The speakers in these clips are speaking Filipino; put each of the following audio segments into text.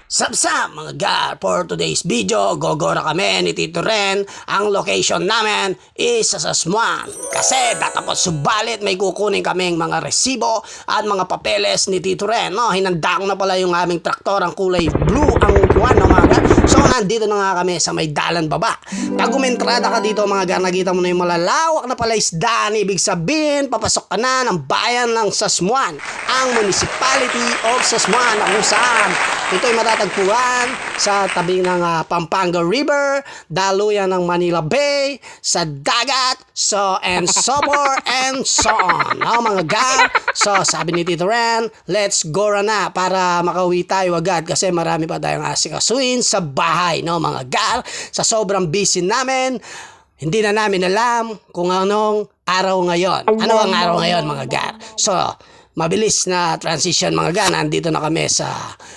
Sapsap mga gar, for today's video, gogora kami ni Tito Ren. Ang location namin is sa Sasmuan. Kasi datapos subalit may kukunin kaming mga resibo at mga papeles ni Tito Ren. No, hinanda ko na pala yung aming traktor, ang kulay blue ang upuan, no, mga gar. So nandito na nga kami sa may dalan baba. Pag umentrada ka dito mga gar, nakita mo na yung malalawak na palaisdaan. Ibig sabihin, papasok ka na ng bayan ng Sasmuan, ang Municipality of Sasmuan, na kung saan ito ay matatagpuan sa tabi ng Pampanga River, daluyan ng Manila Bay, sa dagat, so and so forth and so on. No, mga gar, so sabi ni Tito Ren, let's go na para makauwi tayo agad kasi marami pa tayong asikasuin sa bahay. No, mga gar, sa sobrang busy namin, hindi na namin alam kung anong araw ngayon. Ano ang araw ngayon, mga gar? So, mabilis na transition mga gan. Nandito na kami sa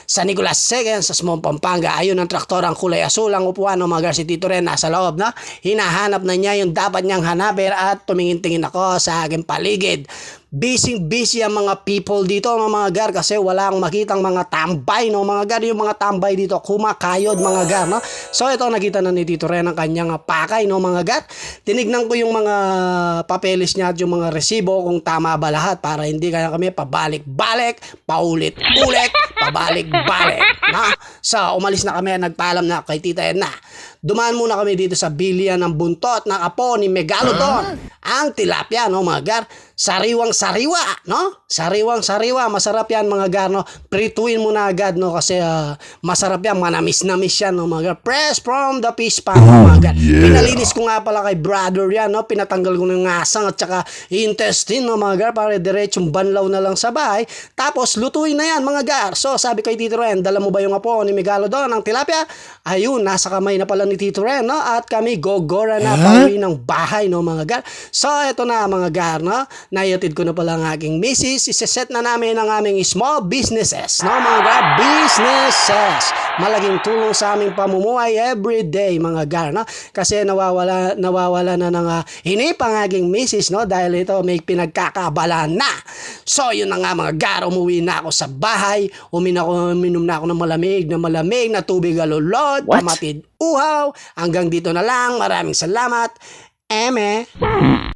San Nicolas II, sa Sasmuan, Pampanga. Ayun ang traktor, ang kulay asul, ang upuan ng mga gar. Si Tito Ren nasa loob na. Hinahanap na niya yung dapat niyang hanapin at tumingin-tingin ako sa aking paligid. Busy ang mga people dito mga gar kasi wala akong makitang mga tambay, no mga gar. Yung mga tambay dito kumakayod mga gar, no. So ito, nakita na ni Tito Ren ang kanyang pakay, no mga gar. Tinignan ko yung mga papeles niya at yung mga resibo kung tama ba lahat para hindi kaya kami pabalik-balik, paulit-ulit, pabalik-balik, no. So umalis na kami, nagpaalam na kay Tita Edna. Dumaan muna kami dito sa bilian ng buntot ng apo ni Megalodon, ang tilapia, no mga gar. Sariwang-sariwa, no? Sariwang-sariwa, masarap yan mga gar, no? Prituin mo na agad, no? Kasi masarap yan, manamis-namis yan, no mga gar. Fresh from the fish pond, no mga gar. Pinalinis ko nga pala kay brother yan, no? Pinatanggal ko ng ngasang at saka intestine, no mga gar, para diretsong banlaw na lang sa bahay. Tapos lutuin na yan mga gar. So sabi kay Tito Ren, dala mo ba yung apo ni Megalodon, ang tilapia? Ayun, nasa kamay na pala ni Tito Ren, no? At kami gogora na pauwi ng bahay, no mga gar. So eto na mga gar, no? Nayatid ko na pala ang aking misis. Iseset na namin ang aming small businesses, no mga gar, businesses. Malaking tulong sa aming pamumuhay everyday mga gar, no? Kasi nawawala na ng hinip ang aking misis, no? Dahil ito may pinagkakabalaan na. So yun na nga mga gar, umuwi na ako sa bahay. Uminom na ako ng malamig na tubig alulod, pamatid uhaw. Hanggang dito na lang. Maraming salamat. Eme.